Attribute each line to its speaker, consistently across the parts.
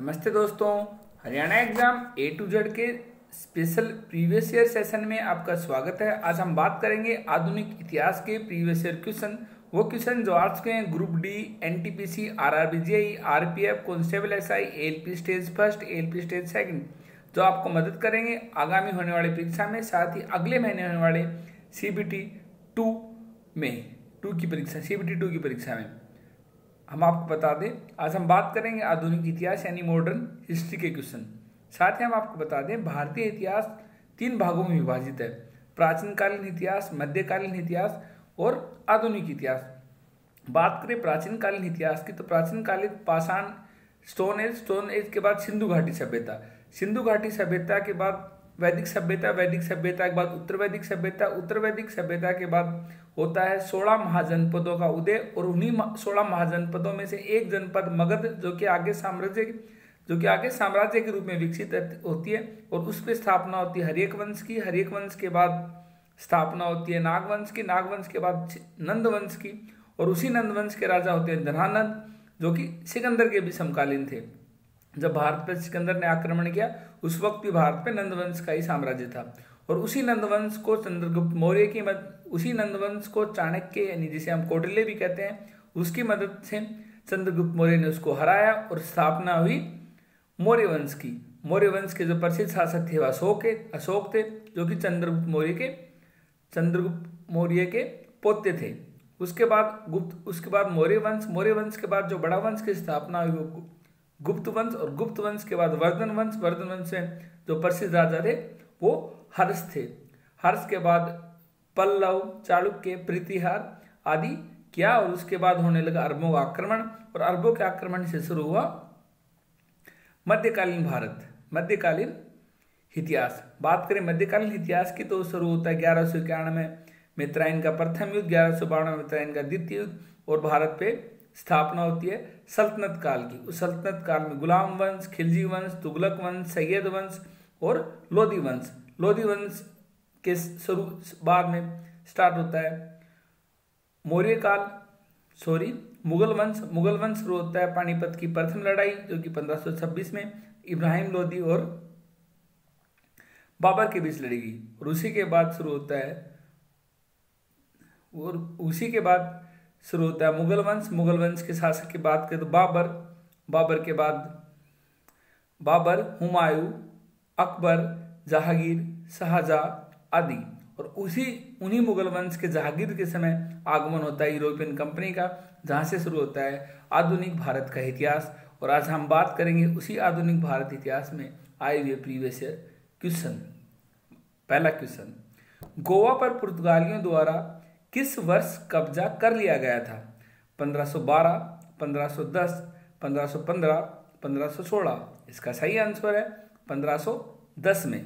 Speaker 1: नमस्ते दोस्तों, Haryana exam A to Z के स्पेशल प्रीवियस ईयर सेशन में आपका स्वागत है। आज हम बात करेंगे आधुनिक इतिहास के प्रीवियस ईयर क्वेश्चन। वो क्वेश्चन जो आज के हैं group D, NTPC, RRB JEE, RPF, constable SI, ALP stage first, ALP stage second, जो आपको मदद करेंगे आगामी होने वाली परीक्षा में, साथ ही अगले महीने होने वाले सीबीटी 2 में सीबीटी 2 की परीक्षा में। हम आपको बता दें, आज हम बात करेंगे आधुनिक इतिहास यानी मॉडर्न हिस्ट्री के क्वेश्चन। साथ ही हम आपको बता दें, भारतीय इतिहास 3 भागों में विभाजित है: प्राचीन कालीन इतिहास, मध्यकालीन इतिहास और आधुनिक इतिहास। बात करें प्राचीन कालीन इतिहास की, तो प्राचीन कालीन पाषाण स्टोन एज के बाद सिंधु घाटी सभ्यता, सिंधु घाटी सभ्यता के बाद वैदिक सभ्यता, वैदिक सभ्यता के बाद उत्तर वैदिक सभ्यता, उत्तर वैदिक सभ्यता के बाद होता है 16 महाजनपदों का उदय। और उन्हीं 16 महाजनपदों में से एक जनपद मगध, जो कि आगे साम्राज्य के रूप में विकसित होती है, और उस पर स्थापना होती है हर्यक वंश की। हर्यक वंश के बाद स्थापना होती है नागवंश की, नागवंश के बाद नंद वंश की, और उसी नंद वंश के राजा होते हैं धनानंद, जो कि सिकंदर के भी समकालीन थे। जब भारत पर सिकंदर ने आक्रमण किया, उस वक्त भी भारत पे नंदवंश का ही साम्राज्य था। और उसी नंदवंश को चंद्रगुप्त मौर्य की उसी नंदवंश को चाणक्य यानी जिसे हम कौटिल्य भी कहते हैं, उसकी मदद से चंद्रगुप्त मौर्य ने उसको हराया और स्थापना हुई मौर्य वंश की। मौर्य वंश के जो प्रसिद्ध शासक थे वह अशोक थे, जो कि चंद्रगुप्त मौर्य के पोते थे। उसके बाद मौर्य वंश के बाद जो बड़ा वंश की स्थापना हुई वो गुप्त वंश, और गुप्त वंश के बाद वर्धन वंश में जो प्रसिद्ध राजा थे वो हर्ष थे। हर्ष के बाद पल्लव, चालुक्य, प्रतिहार आदि किया, और उसके बाद होने लगा अरबों का आक्रमण, और अरबों के आक्रमण से शुरू हुआ मध्यकालीन भारत, मध्यकालीन इतिहास। बात करें मध्यकालीन इतिहास की, तो शुरू होता है 1191 में मित्राइन का प्रथम युद्ध, 1192 में मित्राइन का द्वितीय युद्ध, और भारत पे स्थापना होती है सल्तनत काल की। उस सल्तनत काल में गुलाम वंश, खिलजी वंश, तुगलक वंश, सैयद वंश और लोधी वंश के शुरू बाद में स्टार्ट होता है मुगल वंश शुरू होता है पानीपत की प्रथम लड़ाई, जो कि 1526 में इब्राहिम लोधी और बाबर के बीच लड़ी गई। और उसी के बाद शुरू होता है मुगल वंश के शासक की बात करें तो बाबर के बाद हुमायूं, अकबर, जहांगीर, शाहजहां आदि। और उन्हीं मुगल वंश के जहांगीर के समय आगमन होता है यूरोपियन कंपनी का, जहां से शुरू होता है आधुनिक भारत का इतिहास। और आज हम बात करेंगे उसी आधुनिक भारत इतिहास में आए हुए प्रीवियस ईयर क्वेश्चन। पहला क्वेश्चन, गोवा पर पुर्तगालियों द्वारा किस वर्ष कब्जा कर लिया गया था? 1512, 1510, 1515, 1516। इसका सही आंसर है 1510 में।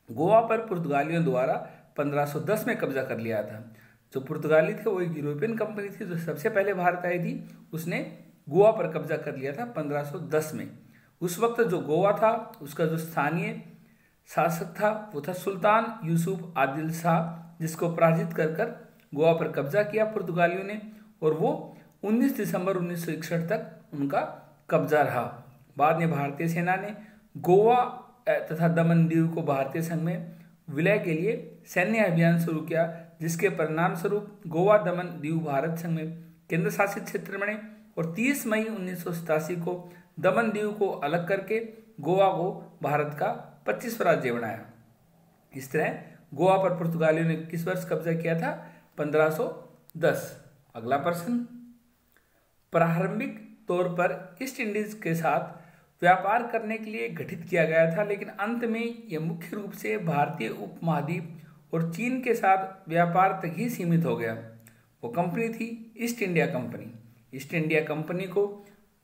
Speaker 1: गोवा पर पुर्तगालियों द्वारा 1510 में कब्जा कर लिया था। जो पुर्तगाली थे वो एक यूरोपियन कंपनी थी जो सबसे पहले भारत आई थी, उसने गोवा पर कब्जा कर लिया था 1510 में। उस वक्त जो गोवा था उसका जो स्थानीय शासक था वो था सुल्तान यूसुफ आदिल शाह, जिसको पराजित कर गोवा पर कब्जा किया पुर्तगालियों ने, और वो 19 दिसंबर 1961 तक उनका कब्जा रहा। बाद में भारतीय सेना ने गोवा तथा दमन दीव को भारतीय संघ में विलय के लिए सैन्य अभियान शुरू किया, जिसके परिणाम स्वरूप गोवा दमन दीव भारत संघ में केंद्र शासित क्षेत्र बने। और 30 मई 1987 को दमन दीव को अलग करके गोवा को भारत का 25वां राज्य बनाया। इस तरह गोवा पर पुर्तगालियों ने किस वर्ष कब्जा किया था? 1510। अगला प्रश्न, प्रारंभिक तौर पर ईस्ट इंडीज के साथ व्यापार करने के लिए गठित किया गया था, लेकिन अंत में यह मुख्य रूप से भारतीय उपमहाद्वीप और चीन के साथ व्यापार तक ही सीमित हो गया। वो कंपनी थी east India company. East India company को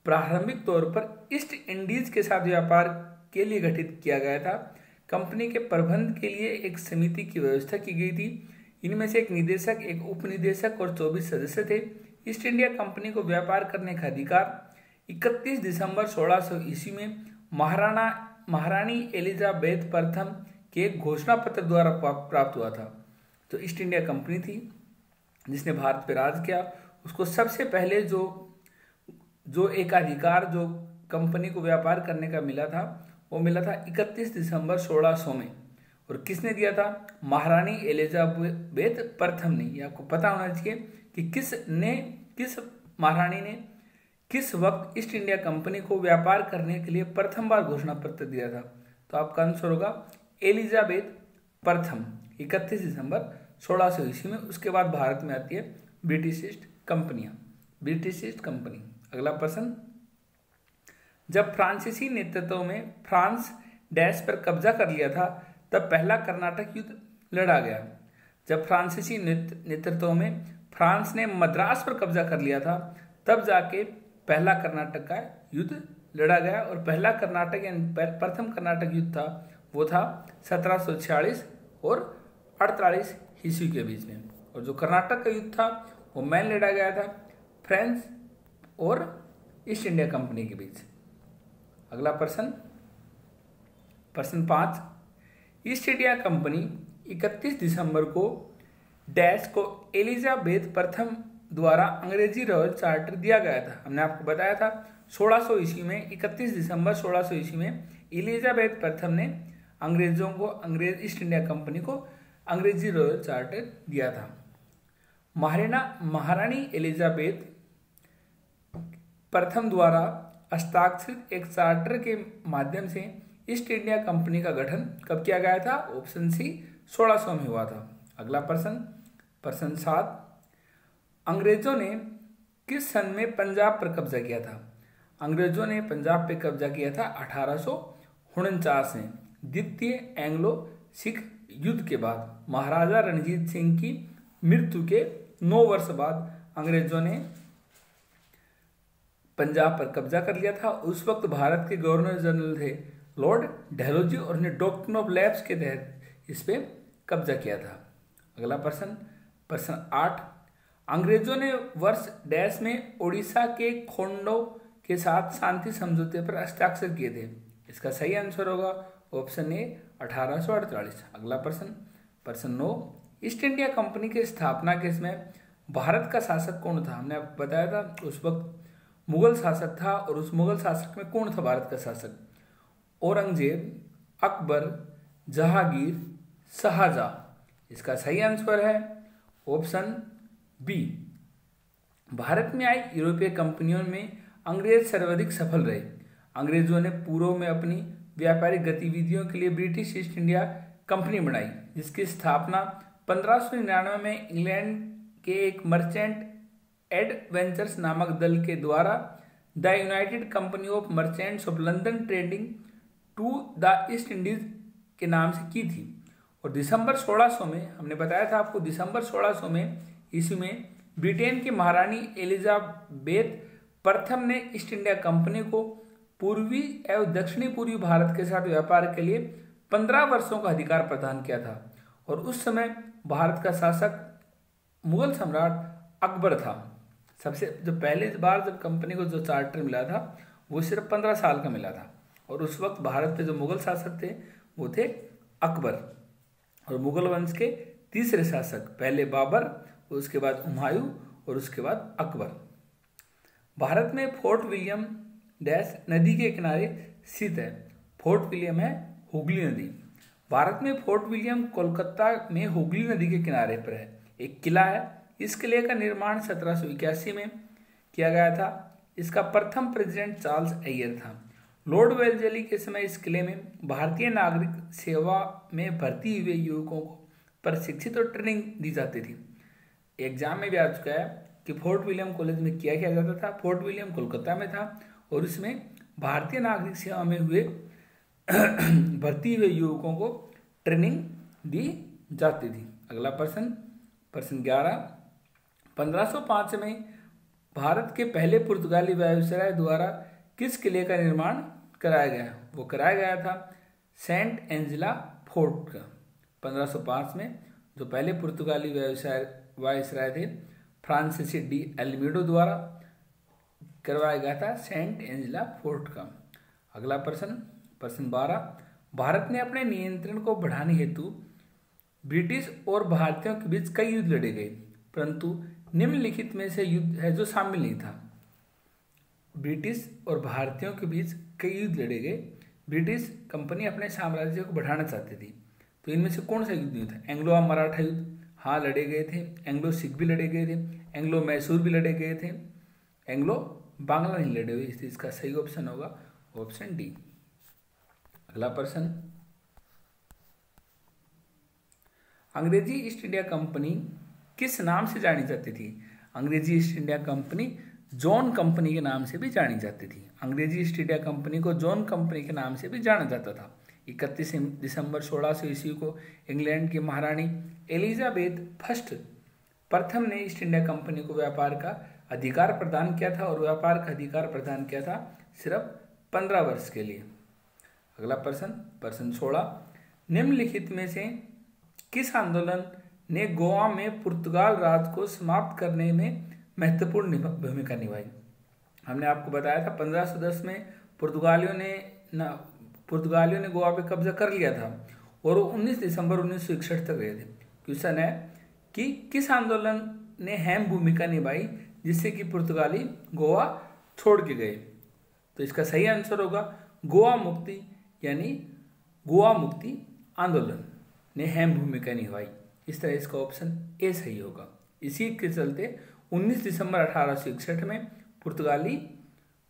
Speaker 1: प्रारंभिक तौर पर ईस्ट इंडीज के साथ व्यापार के लिए गठित किया गया था। कंपनी के प्रबंध के लिए एक समिति की व्यवस्था की गई थी। इनमें से एक निदेशक, एक उपनिदेशक और 24 सदस्य थे। ईस्ट इंडिया कंपनी को व्यापार करने का अधिकार 31 दिसंबर 1600 ईस्वी में महारानी एलिजाबेथ प्रथम के घोषणा पत्र द्वारा प्राप्त हुआ था। तो ईस्ट इंडिया कंपनी थी जिसने भारत पर राज किया, उसको सबसे पहले जो एकाधिकार जो कंपनी को व्यापार करने का मिला था वो मिला था 31 दिसंबर 1600 में। और किसने दिया था? महारानी एलिजाबेथ प्रथम ने। ये आपको पता होना चाहिए कि किस महारानी ने किस वक्त ईस्ट इंडिया कंपनी को व्यापार करने के लिए प्रथम बार घोषणा पत्र दिया था। तो आपका आंसर होगा एलिजाबेथ प्रथम, 31 दिसंबर 1600 ईस्वी में। उसके बाद भारत में आती है ब्रिटिश ईस्ट कंपनी। अगला प्रश्न, जब फ्रांसीसी नेतृत्व में फ्रांस डैश पर कब्जा कर लिया था तब पहला कर्नाटक युद्ध लड़ा गया। जब फ्रांसीसी नेतृत्व में फ्रांस ने मद्रास पर कब्जा कर लिया था तब जाके पहला कर्नाटक का युद्ध लड़ा गया। और पहला कर्नाटक यानी प्रथम कर्नाटक युद्ध था वो था 1746 और 48 ईस्वी के बीच में। और जो कर्नाटक का युद्ध था वो मैन लड़ा गया था फ्रांस और ईस्ट इंडिया कंपनी के बीच। अगला प्रश्न 5, ईस्ट इंडिया कंपनी 31 दिसंबर को डैश को एलिजाबेथ प्रथम द्वारा अंग्रेजी रॉयल चार्टर दिया गया था। हमने आपको बताया था 1600 ईस्वी में, 31 दिसंबर 1600 ईस्वी में एलिजाबेथ प्रथम ने ईस्ट इंडिया कंपनी को अंग्रेजी रॉयल चार्टर दिया था। महारानी एलिजाबेथ प्रथम द्वारा हस्ताक्षरित एक चार्टर के माध्यम से ईस्ट इंडिया कंपनी का गठन कब किया गया था? ऑप्शन सी 1600 में हुआ था। अगला प्रश्न 7, अंग्रेजों ने किस सन में पंजाब पर कब्जा किया था? अंग्रेजों ने पंजाब पर कब्जा किया था 1849 में, द्वितीय एंग्लो सिख युद्ध के बाद। महाराजा रणजीत सिंह की मृत्यु के 9 वर्ष बाद अंग्रेजों ने पंजाब पर कब्जा कर लिया था। उस वक्त भारत के गवर्नर जनरल थे लॉर्ड डलहौजी और उन्हें डॉक्ट्रिन ऑफ लैप्स के तहत इस पे कब्जा किया था। अगला प्रश्न 8, अंग्रेजों ने वर्ष डैश में उड़ीसा के खोंडो के साथ शांति समझौते पर हस्ताक्षर किए थे। इसका सही आंसर होगा ऑप्शन ए 1848। अगला प्रश्न 9, ईस्ट इंडिया कंपनी की स्थापना के समय भारत का शासक कौन था? हमने आपको बताया था उस वक्त मुगल शासक था। और उस मुगल शासक में कौन था भारत का शासक? औरंगजेब, अकबर, जहांगीर, शाहजहां। इसका सही आंसर है ऑप्शन बी। भारत में आई यूरोपीय कंपनियों में अंग्रेज सर्वाधिक सफल रहे। अंग्रेजों ने पूर्व में अपनी व्यापारिक गतिविधियों के लिए ब्रिटिश ईस्ट इंडिया कंपनी बनाई, जिसकी स्थापना 1599 में इंग्लैंड के एक मर्चेंट एडवेंचर्स नामक दल के द्वारा the united company of merchants of London trading to the East Indies के नाम से की थी। और दिसंबर 1600 में, हमने बताया था आपको, दिसंबर 1600 में ईस्वी में ब्रिटेन की महारानी एलिजाबेथ प्रथम ने ईस्ट इंडिया कंपनी को पूर्वी एवं दक्षिणी पूर्वी भारत के साथ व्यापार के लिए 15 वर्षों का अधिकार प्रदान किया था। और उस समय भारत का शासक मुगल सम्राट अकबर था। सबसे जो पहली बार जब कंपनी को जो चार्टर मिला था वो सिर्फ 15 साल का मिला था। और उस वक्त भारत के जो मुगल शासक थे वो थे अकबर। और मुगल वंश के तीसरे शासक, पहले बाबर, उसके बाद हुमायूं और उसके बाद अकबर। भारत में फोर्ट विलियम डैश नदी के किनारे स्थित है। फोर्ट विलियम है हुगली नदी। भारत में फोर्ट विलियम कोलकाता में हुगली नदी के किनारे पर है। एक किला है। इस किले का निर्माण 1781 में किया गया था। इसका प्रथम प्रेसिडेंट चार्ल्स अय्यर था। लॉर्ड वेलजेली के समय इस किले में भारतीय नागरिक सेवा में भर्ती हुए युवकों को प्रशिक्षित और ट्रेनिंग दी जाती थी। एग्जाम में भी आ चुका है कि फोर्ट विलियम कॉलेज में क्या किया जाता था। फोर्ट विलियम कोलकाता में था और इसमें भारतीय नागरिक सेवा में हुए भर्ती हुए युवकों को ट्रेनिंग दी जाती थी। अगला प्रश्न 11, 1505 में भारत के पहले पुर्तगाली वायसराय द्वारा किस किले का निर्माण कराया गया? वो कराया गया था सेंट एंजेला फोर्ट का। 1505 में जो पहले पुर्तगाली वायसराय थे फ्रांसीसी डी एल्मीडो द्वारा करवाया गया था सेंट एंजेला फोर्ट का। अगला प्रश्न 12, भारत ने अपने नियंत्रण को बढ़ाने हेतु ब्रिटिश और भारतीयों के बीच कई युद्ध लड़े गए, परंतु निम्नलिखित में से युद्ध है जो शामिल नहीं था। ब्रिटिश और भारतीयों के बीच कई युद्ध लड़े गए। ब्रिटिश कंपनी अपने साम्राज्य को बढ़ाना चाहती थी। तो इनमें से कौन सा युद्ध था? एंग्लो मराठा युद्ध, हाँ लड़े गए थे। एंग्लो सिख भी लड़े गए थे। एंग्लो मैसूर भी लड़े गए थे। एंग्लो बांग्ला नहीं लड़े हुए, इसलिए इसका सही ऑप्शन होगा ऑप्शन डी। अगला प्रश्न, अंग्रेजी ईस्ट इंडिया कंपनी किस नाम से जानी जाती थी? अंग्रेजी east India company John company के नाम से भी जानी जाती थी। अंग्रेजी ईस्ट इंडिया कंपनी को जॉन कंपनी के नाम से भी जाना जाता था। 31 दिसंबर 1600 ईस्वी को इंग्लैंड की महारानी एलिजाबेथ फर्स्ट प्रथम ने ईस्ट इंडिया कंपनी को व्यापार का अधिकार प्रदान किया था, और व्यापार का अधिकार प्रदान किया था सिर्फ 15 वर्ष के लिए। अगला प्रश्न, प्रश्न 16, निम्नलिखित में से किस आंदोलन ने गोवा में पुर्तगाल राज को समाप्त करने में महत्वपूर्ण भूमिका निभाई? हमने आपको बताया था 1510 में पुर्तगालियों ने गोवा पे कब्जा कर लिया था और वो 19 दिसंबर 1961 तक रहे थे। क्वेश्चन है कि किस आंदोलन ने अहम भूमिका निभाई जिससे कि पुर्तगाली गोवा छोड़ के गए? तो इसका सही आंसर होगा गोवा मुक्ति, यानी गोवा मुक्ति आंदोलन ने अहम भूमिका निभाई। इस तरह इसका ऑप्शन ए सही होगा। इसी के चलते 19 दिसंबर 1861 में पुर्तगाली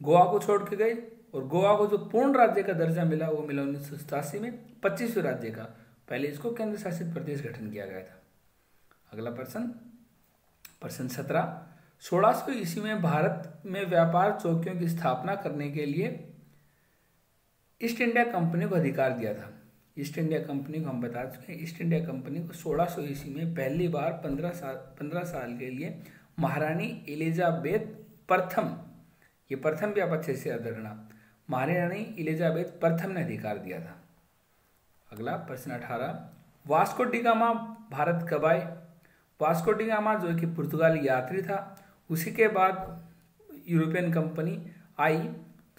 Speaker 1: गोवा को छोड़ के गए और गोवा को जो पूर्ण राज्य का दर्जा मिला वो मिला 1987 में 25वें राज्य का। पहले इसको केंद्र शासित प्रदेश गठन किया गया था। अगला प्रश्न, प्रश्न 17, 1600 ईस्वी में भारत में व्यापार चौकियों की स्थापना करने के लिए ईस्ट इंडिया कंपनी को अधिकार दिया था। ईस्ट इंडिया कंपनी को हम बता चुके हैं, ईस्ट इंडिया कंपनी को 1600 ईस्वी में पहली बार 15 साल के लिए महारानी एलिजाबेथ प्रथम, ये प्रथम भी आप अच्छे से याद रखना, महारानी एलिजाबेथ प्रथम ने अधिकार दिया था। अगला प्रश्न 18, वास्को डी गामा भारत कब आए? वास्को डी गामा जो कि पुर्तगाली यात्री था, उसी के बाद यूरोपियन कंपनी आई।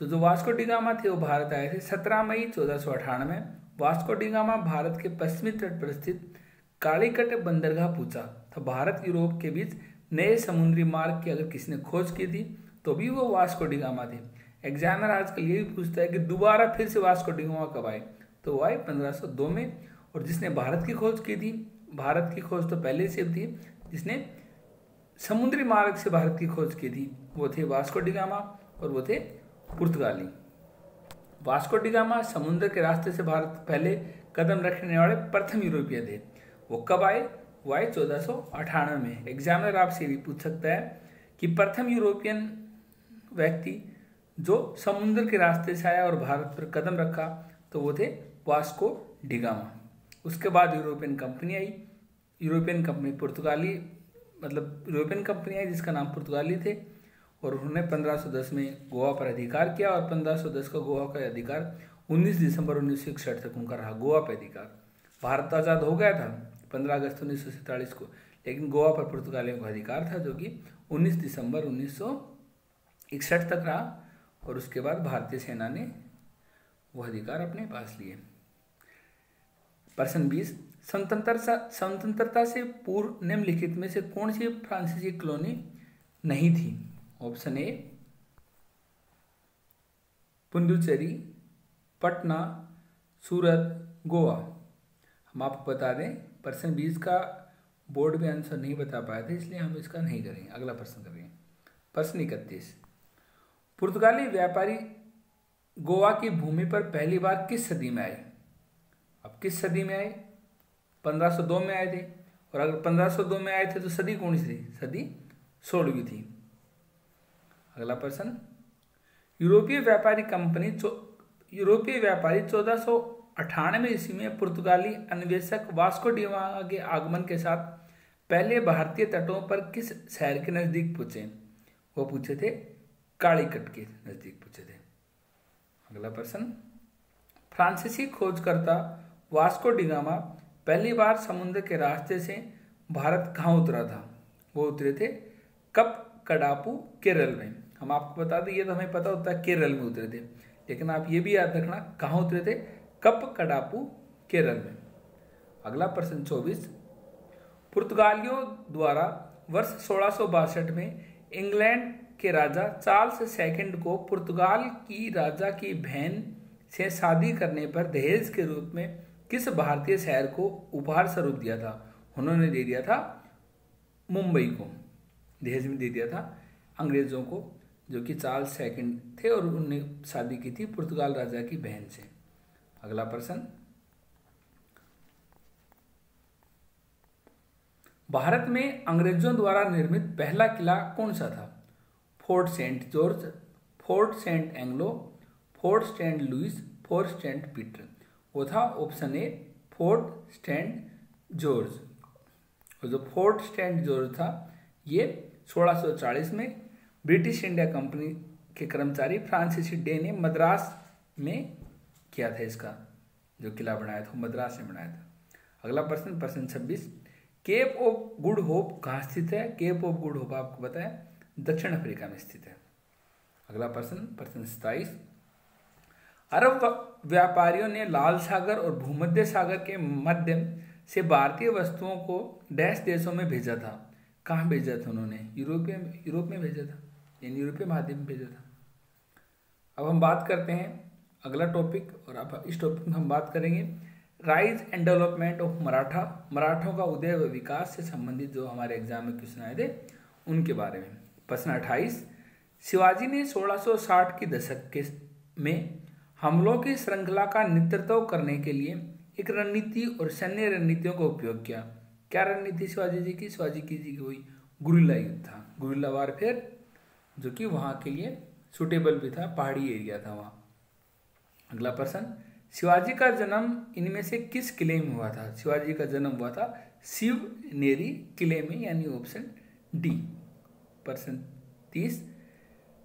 Speaker 1: तो जो वास्को डी गामा थे वो भारत आए थे 17 मई 1498 में। वास्को डी गामा भारत के पश्चिमी तट पर स्थित कालीकट बंदरगाह पहुंचा था। भारत यूरोप के बीच नए समुद्री मार्ग की अगर किसी ने खोज की थी तो भी वो वास्को डी गामा थे। एग्जामिनर आजकल ये भी पूछता है कि दोबारा फिर से वास्को डी गामा कब आए? तो वो आए 1502 में। और जिसने भारत की खोज की थी, भारत की खोज तो पहले से थी, जिसने समुद्री मार्ग से भारत की खोज की थी वो थे वास्को डी गामा और वो थे पुर्तगाली। वास्को डी गामा समुद्र के रास्ते से भारत पहले कदम रखने वाले प्रथम यूरोपीय थे। वो कब आए? वो आए 1498 में। एग्जामिनर आपसे भी पूछ सकता है कि प्रथम यूरोपियन व्यक्ति जो समुद्र के रास्ते से आया और भारत पर कदम रखा तो वो थे वास्को डी गामा। उसके बाद यूरोपियन कंपनी आई। यूरोपियन कंपनी पुर्तगाली, मतलब यूरोपियन कंपनी आई जिसका नाम पुर्तगाली थे, और उन्होंने 1510 में गोवा पर अधिकार किया और 1510 का गोवा का अधिकार 19 दिसंबर 1961 तक उनका रहा, गोवा पर अधिकार। भारत आज़ाद हो गया था 15 अगस्त 1947 को, लेकिन गोवा पर पुर्तगालियों का अधिकार था जो कि 19 दिसंबर 1961 तक रहा, और उसके बाद भारतीय सेना ने वो अधिकार अपने पास लिए। प्रश्न 20, स्वतंत्रता से पूर्व निम्नलिखित में से कौन सी फ्रांसीसी कॉलोनी नहीं थी? ऑप्शन ए पुडुचेरी, पटना, सूरत, गोवा। हम आपको बता दें प्रश्न 20 का बोर्ड में आंसर नहीं बता पाए थे, इसलिए हम इसका नहीं करेंगे। अगला प्रश्न करेंगे, प्रश्न 31, पुर्तगाली व्यापारी गोवा की भूमि पर पहली बार किस सदी में आए? अब किस सदी में आए? 1502 में आए थे, और अगर 1502 में आए थे तो सदी कौन सी थी? सदी 16वीं थी। अगला प्रश्न, यूरोपीय व्यापारी 1498 ईस्वी में पुर्तगाली अन्वेषक वास्को डी गामा के आगमन के साथ पहले भारतीय तटों पर किस शहर के नजदीक पहुंचे? वो पूछे थे कालीकट के नजदीक पहुंचे थे। अगला प्रश्न, फ्रांसीसी खोजकर्ता वास्को डी गामा पहली बार समुद्र के रास्ते से भारत कहाँ उतरा था? वो उतरे थे कप कडापू, केरल में। हम आपको बता दें, ये तो हमें पता होता है केरल में उतरे थे, लेकिन आप ये भी याद रखना कहाँ उतरे थे? कप कडापू, केरल में। अगला प्रश्न 24, पुर्तगालियों द्वारा वर्ष 1662 में इंग्लैंड के राजा चार्ल्स सेकंड को पुर्तगाल की राजा की बहन से शादी करने पर दहेज के रूप में किस भारतीय शहर को उपहार स्वरूप दिया था? उन्होंने दे दिया था मुंबई को, दहेज में दे दिया था अंग्रेजों को, जो कि चार्ल्स सेकंड थे और उन्होंने शादी की थी पुर्तगाल राजा की बहन से। अगला प्रश्न, भारत में अंग्रेजों द्वारा निर्मित पहला किला कौन सा था? Fort saint George, fort saint Anglo, fort saint Louis, fort saint Peter. वो था option A fort saint George. और जो फोर्ट सेंट जॉर्ज था ये 1640 में ब्रिटिश इंडिया कंपनी के कर्मचारी फ्रांसीसी डे ने मद्रास में किया था। इसका जो किला बनाया था मद्रास में बनाया था। अगला प्रश्न, प्रश्न 26, केप ऑफ गुड होप कहाँ स्थित है? केप ऑफ गुड होप आपको पता है दक्षिण अफ्रीका में स्थित है। अगला प्रश्न, प्रश्न 27, अरब व्यापारियों ने लाल सागर और भूमध्य सागर के माध्यम से भारतीय वस्तुओं को डैश देशों में भेजा था। कहाँ भेजा था उन्होंने? यूरोप में भेजा था, यानी यूरोपीय महाद्वीप में भेजा था। अब हम बात करते हैं अगला टॉपिक, और अब इस टॉपिक में हम बात करेंगे rise and development of Maratha, मराठों का उदय व विकास से संबंधित जो हमारे एग्जाम में क्वेश्चन आए थे उनके बारे में। प्रश्न 28, शिवाजी ने 1660 के दशक के में हमलों की श्रृंखला का नेतृत्व करने के लिए एक रणनीति और सैन्य रणनीतियों का उपयोग किया। क्या रणनीति शिवाजी जी की? शिवाजी की जी की वही गुरिल्ला युद्ध था, गुरिल्ला वारफेयर, जो कि वहाँ के लिए सुटेबल भी था, पहाड़ी एरिया था वहाँ। अगला प्रश्न, शिवाजी का जन्म इनमें से किस किले में हुआ था? शिवाजी का जन्म हुआ था शिवनेरी किले में, यानी ऑप्शन डी। प्रश्न 30,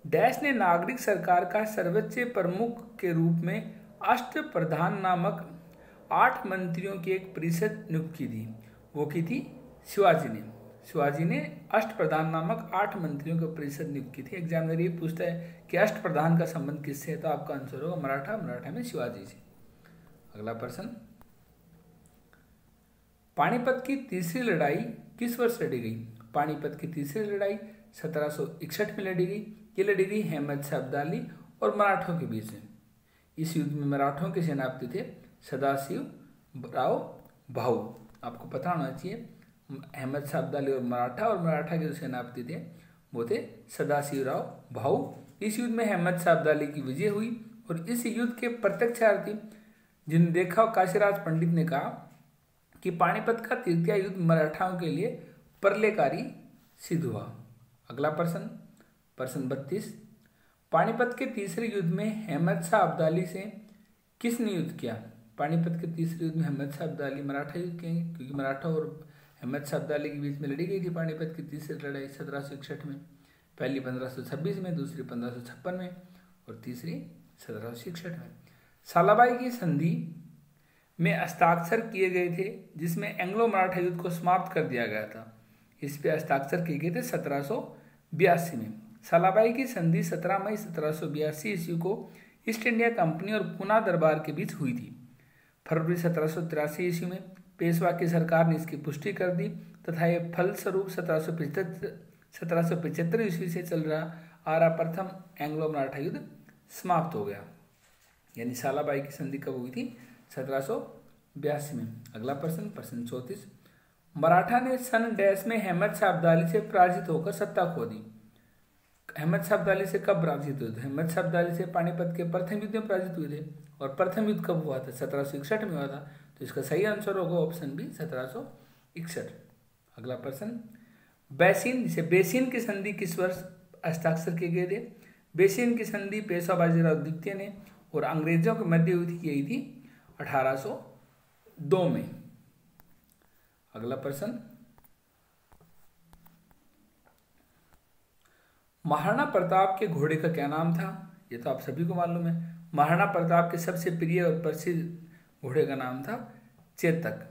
Speaker 1: डैश ने नागरिक सरकार का सर्वोच्च प्रमुख के रूप में अष्टप्रधान नामक 8 मंत्रियों की एक परिषद नियुक्त की थी। वो की थी शिवाजी ने अष्टप्रधान नामक 8 मंत्रियों की परिषद नियुक्त की थी। एग्जामिनर ये पूछता है कि अष्टप्रधान का संबंध किससे है, तो आपका आंसर होगा मराठा, मराठा में शिवाजी से। अगला प्रश्न, पानीपत की तीसरी लड़ाई किस वर्ष लड़ी गई? पानीपत की तीसरी लड़ाई 1761 में लड़ी गई। ये लड़ी गई अहमद शाह अब्दाली और मराठों के बीच में। इस युद्ध में मराठों के सेनापति थे सदाशिव राव भाऊ। आपको पता होना चाहिए अहमद शाह अब्दाली और मराठा के जो सेनापति थे वो थे सदाशिव राव भाऊ। इस युद्ध में अहमद शाह अब्दाली की विजय हुई और इस युद्ध के प्रत्यक्षार्थी जिन देखा काशीराज पंडित ने कहा कि पानीपत का तृतीय युद्ध मराठाओं के लिए प्रलयकारी सिद्ध हुआ। अगला प्रश्न, प्रश्न 32, पानीपत के तीसरे युद्ध में अहमद शाह अब्दाली से किसने युद्ध किया? पानीपत के तीसरे युद्ध में अहमद शाह अब्दाली मराठा युद्ध किए, क्योंकि मराठा और अहमद शाह अब्दाली के बीच में लड़ी गई थी पानीपत की तीसरी लड़ाई 1761 में। पहली 1526 में, दूसरी 1556 में और तीसरी 1761 में। सालाबाई की संधि में हस्ताक्षर किए गए थे जिसमें एंग्लो मराठा युद्ध को समाप्त कर दिया गया था। इस पे हस्ताक्षर किए गए थे 1782 में। सालाबाई की संधि 17 मई 1782 ईस्वी को ईस्ट इंडिया कंपनी और पूना दरबार के बीच हुई थी। फरवरी 1783 ईस्वी में पेशवा की सरकार ने इसकी पुष्टि कर दी तथा यह फलस्वरूप 1775 ईस्वी से चल रहा आ रहा प्रथम एंग्लो मराठा युद्ध समाप्त हो गया। यानी सालाबाई की संधि कब हुई थी? 1782 में। अगला प्रश्न, प्रश्न 34, मराठा ने सन डैश में अहमद शाह अब्दाली से पराजित होकर सत्ता खो दी। अहमद शाह अब्दाली से कब पराजित हुए थे? अहमद शाह अब्दाली से पानीपत के प्रथम युद्ध में पराजित हुए थे। और प्रथम युद्ध कब हुआ था? 1761 में हुआ था। तो इसका सही आंसर होगा ऑप्शन बी 1761। अगला प्रश्न, बेसिन की संधि किस वर्ष हस्ताक्षर किए गए थे? बेसिन की संधि पेशवा बाजीराव द्वितीय ने और अंग्रेजों के मध्य हुई थी, यही थी 1802 में। अगला प्रश्न, महाराणा प्रताप के घोड़े का क्या नाम था? ये तो आप सभी को मालूम है। महाराणा प्रताप के सबसे प्रिय और प्रसिद्ध घोड़े का नाम था चेतक।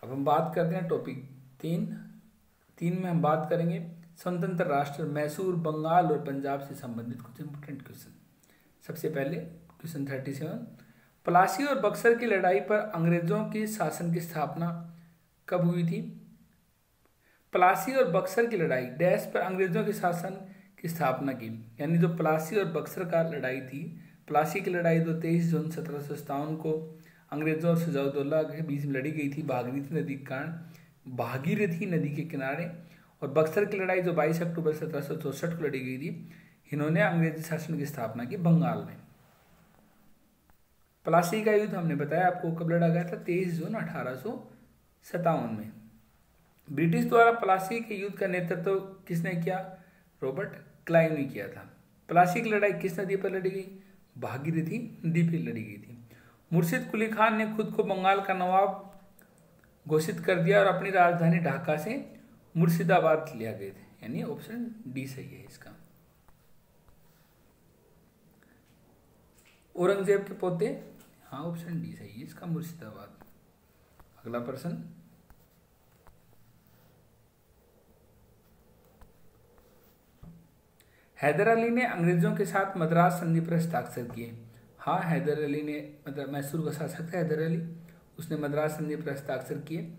Speaker 1: अब हम बात करते हैं टॉपिक 3 में हम बात करेंगे स्वतंत्र राष्ट्र मैसूर, बंगाल और पंजाब से संबंधित कुछ इंपोर्टेंट क्वेश्चन। सबसे पहले क्वेश्चन 37, प्लासी और बक्सर की लड़ाई पर अंग्रेजों की शासन की स्थापना कब हुई थी? प्लासी और बक्सर की लड़ाई डैश पर अंग्रेजों के शासन की स्थापना की। यानी जो प्लासी और बक्सर का लड़ाई थी, प्लासी की लड़ाई तो 23 जून 1757 को अंग्रेजों और शुजाउद्दौला के बीच में लड़ी गई थी भागीरथी नदी के किनारे। और बक्सर की लड़ाई जो 22 अक्टूबर 1764 को लड़ी गई थी, इन्होंने अंग्रेजी शासन की स्थापना की बंगाल में। प्लासी का युद्ध हमने बताया आपको कब लड़ा गया था, 23 जून 1857 में। ब्रिटिश द्वारा प्लासी के युद्ध का नेतृत्व किसने किया? रॉबर्ट क्लाइव ने किया था। प्लासी की लड़ाई किस नदी पर लड़ी गई? भागीरथी नदी पर लड़ी गई थी। मुर्शिद कुली खान ने खुद को बंगाल का नवाब घोषित कर दिया और अपनी राजधानी ढाका से मुर्शिदाबाद लिया गए थे। यानी ऑप्शन डी सही है इसका। औरंगजेब के पोते, हाँ ऑप्शन डी सही है इसका, मुर्शिदाबाद। अगला प्रश्न, हैदर अली ने अंग्रेजों के साथ मद्रास संधि पर हस्ताक्षर किए। हाँ, हैदर अली ने, मतलब मैसूर का शासक था हैदर अली, उसने मद्रास संधि पर हस्ताक्षर किए,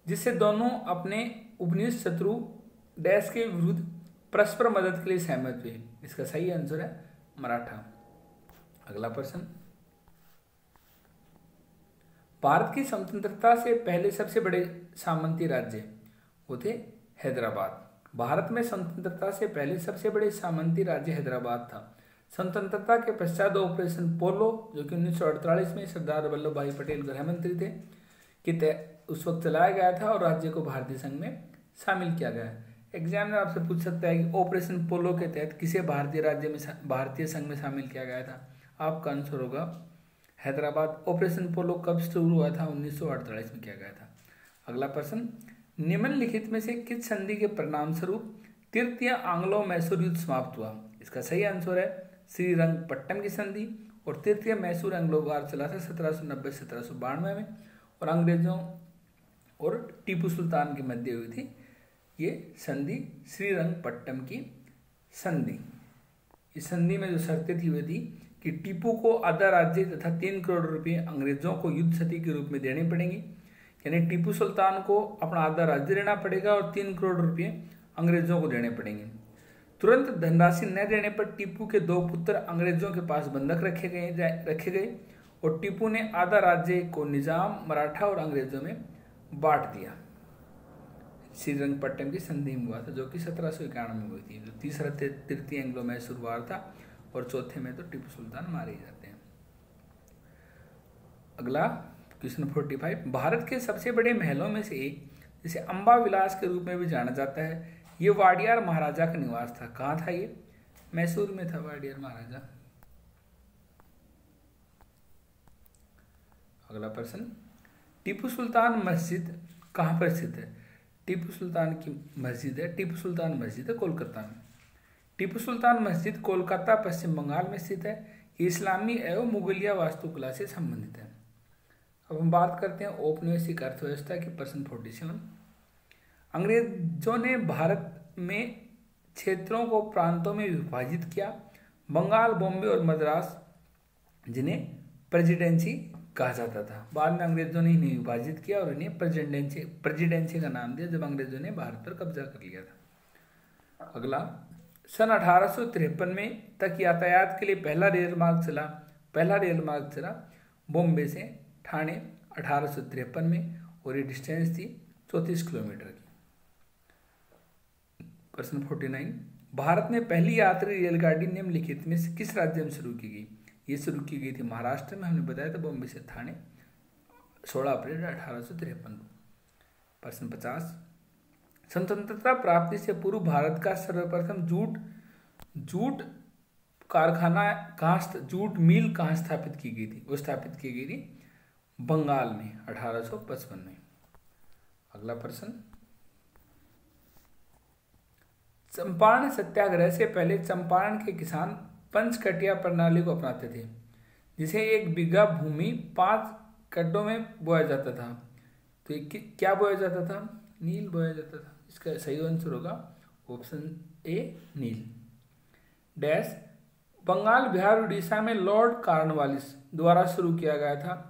Speaker 1: जिससे दोनों अपने उपनिवेश शत्रु डैश के विरुद्ध परस्पर मदद के लिए सहमत हुए। इसका सही आंसर है मराठा। अगला प्रश्न, भारत की स्वतंत्रता से पहले सबसे बड़े सामंती राज्य वो थे हैदराबाद। भारत में स्वतंत्रता से पहले सबसे बड़े सामंती राज्य हैदराबाद था। स्वतंत्रता के पश्चात ऑपरेशन पोलो, जो कि 1948 में सरदार वल्लभ भाई पटेल गृह मंत्री थे, कि उस वक्त चलाया गया था और राज्य को भारतीय संघ में शामिल किया गया। एग्जाम में आपसे पूछ सकता है कि ऑपरेशन पोलो के तहत किसे भारतीय संघ में शामिल किया गया था? आपका आंसर होगा हैदराबाद। ऑपरेशन पोलो कब शुरू हुआ था? 1948 में किया गया था। अगला प्रश्न, निम्नलिखित में से किस संधि के परिणाम स्वरूप तृतीय एंग्लो मैसूर युद्ध समाप्त हुआ? इसका सही आंसर है श्रीरंगपट्टम की संधि। और तृतीय मैसूर एंग्लो वार चला था 1790-1792 में, और अंग्रेजों और टीपू सुल्तान के मध्य हुई थी ये संधि, श्रीरंगपट्टम की संधि। इस संधि में जो शर्तें थी हुई थी कि टीपू को आधा राज्य तथा 3 करोड़ रुपए अंग्रेजों को युद्ध क्षति के रूप में देने पड़ेंगे। यानी टीपू सुल्तान को अपना आधा राज्य देना पड़ेगा और 3 करोड़ रुपए अंग्रेजों को देने पड़ेंगे। तुरंत धनराशि न देने पर टीपू के 2 पुत्र अंग्रेजों के पास बंधक रखे गए और टीपू ने आधा राज्य को निजाम, मराठा और अंग्रेजों में बांट दिया। श्रीरंगपट्टम की संधि में हुआ था, जो कि 1791 में हुई थी। जो तीसरा तृतीय एंग्लो मैसूर वार था, और चौथे में तो टीपू सुल्तान मारे जाते हैं। अगला क्वेश्चन 45, भारत के सबसे बड़े महलों में से एक, जिसे अंबा विलास के रूप में भी जाना जाता है, ये वाडियार महाराजा का निवास था। कहाँ था ये? मैसूर में था वाडियार महाराजा। अगला प्रश्न, टीपू सुल्तान मस्जिद कहाँ पर स्थित है? टीपू सुल्तान की मस्जिद है, टीपू सुल्तान मस्जिद है कोलकाता में। टीपू सुल्तान मस्जिद कोलकाता, पश्चिम बंगाल में स्थित है। ये इस्लामी एवं मुगलिया वास्तुकला से संबंधित है। अब हम बात करते हैं औपनिवेशिक अर्थव्यवस्था की। प्रश्न 47, अंग्रेजों ने भारत में क्षेत्रों को प्रांतों में विभाजित किया। बंगाल, बॉम्बे और मद्रास, जिन्हें प्रेसिडेंसी कहा जाता था। बाद में अंग्रेजों ने इन्हें विभाजित किया और इन्हें प्रेसिडेंसी का नाम दिया जब अंग्रेजों ने भारत पर कब्जा कर लिया था। अगला, सन 1853 में तक यातायात के लिए पहला रेल मार्ग चला बॉम्बे से ठाणे 1853 में, और ये डिस्टेंस थी 34 किलोमीटर की। प्रश्न 49, भारत में पहली यात्री रेलगाड़ी निम्नलिखित में से किस राज्य में शुरू की गई? ये शुरू की गई थी महाराष्ट्र में, हमने बताया था, बॉम्बे से ठाणे 16 अप्रैल 1853 को। प्रश्न 50, स्वतंत्रता प्राप्ति से पूर्व भारत का सर्वप्रथम जूट कारखाना जूट मिल कहाँ स्थापित की गई थी? वो स्थापित की गई थी बंगाल में 1855 में। अगला प्रश्न, चंपारण सत्याग्रह से पहले चंपारण के किसान पंचकटिया प्रणाली को अपनाते थे, जिसे 1 बीघा भूमि 5 गड्ढों में बोया जाता था। तो क्या बोया जाता था? नील बोया जाता था। इसका सही आंसर होगा ऑप्शन ए, नील। डैश, बंगाल, बिहार, उड़ीसा में लॉर्ड कॉर्नवालिस द्वारा शुरू किया गया था।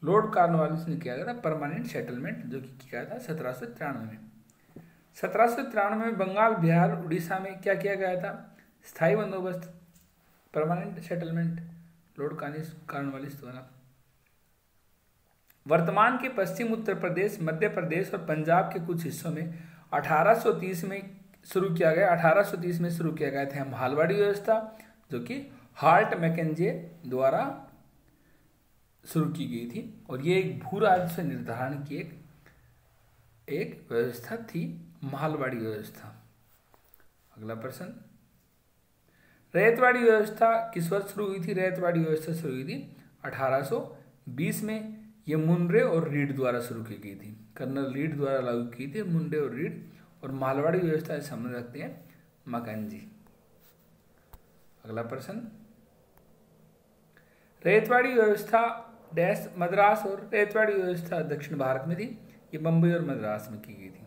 Speaker 1: लॉर्ड कॉर्नवालिस ने किया गया था परमानेंट सेटलमेंट, जो कि किया था 1793 में। 1793 में बंगाल, बिहार, उड़ीसा में क्या किया गया था? स्थायी बंदोबस्त, परमानेंट सेटलमेंट, लॉर्ड कॉर्नवालिस द्वारा। वर्तमान के पश्चिम उत्तर प्रदेश, मध्य प्रदेश और पंजाब के कुछ हिस्सों में 1830 में शुरू किया गया 1830 में शुरू किया गया था मालवाड़ी व्यवस्था, जो कि हार्ट मैकेंजे द्वारा शुरू की गई थी और ये एक भू राजस्व निर्धारण की एक व्यवस्था थी, मालवाड़ी व्यवस्था। अगला प्रश्न, रैयतवाड़ी व्यवस्था किस वर्ष शुरू हुई थी? रैयतवाड़ी व्यवस्था शुरू हुई थी 1820 में। ये मुंडरे और रीड द्वारा शुरू की गई थी, कर्नल रीड द्वारा लागू की थी, मुंडरे और रीड। और मालवाड़ी व्यवस्था से संबंध रखते हैं मैकेंजी। अगला प्रश्न, रैयतवाड़ी व्यवस्था डैश मद्रास और रैयतवाड़ी व्यवस्था दक्षिण भारत में थी, ये बंबई और मद्रास में की गई थी।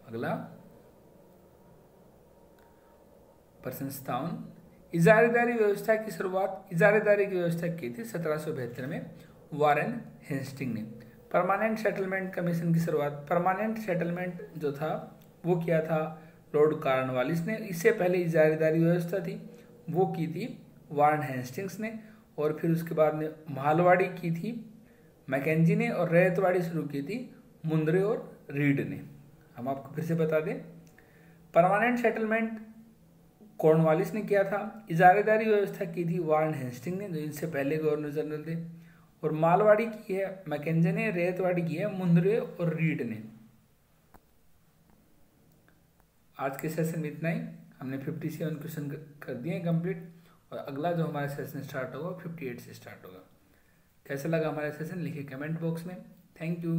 Speaker 1: अगला प्रश्न 57, इजारेदारी व्यवस्था की शुरुआत, इजारेदारी की व्यवस्था की थी 1772 में वारेन हेस्टिंग ने। परमानेंट सेटलमेंट कमीशन की शुरुआत, परमानेंट सेटलमेंट जो था वो किया था लॉर्ड कॉर्नवालिस ने। इससे पहले इजारेदारी व्यवस्था थी वो की थी वारेन हेस्टिंग्स ने, और फिर उसके बाद में मालवाड़ी की थी मैकेंजी ने, और रैयतवाड़ी शुरू की थी मुंदरे और रीड ने। हम आपको फिर से बता दें, परमानेंट सेटलमेंट कॉर्नवालिस ने किया था, इजारेदारी व्यवस्था की थी वारेन हेस्टिंग ने जो इनसे पहले गवर्नर जनरल थे, और मालवाड़ी की है मैकेंजे ने, रैयतवाड़ी की है मुंदरे और रीड ने। आज के सेशन में इतना ही, हमने 57 क्वेश्चन कर दिए कंप्लीट, और अगला जो हमारा सेशन स्टार्ट होगा 58 से स्टार्ट होगा। कैसा लगा हमारा सेशन लिखिए कमेंट बॉक्स में। Thank you.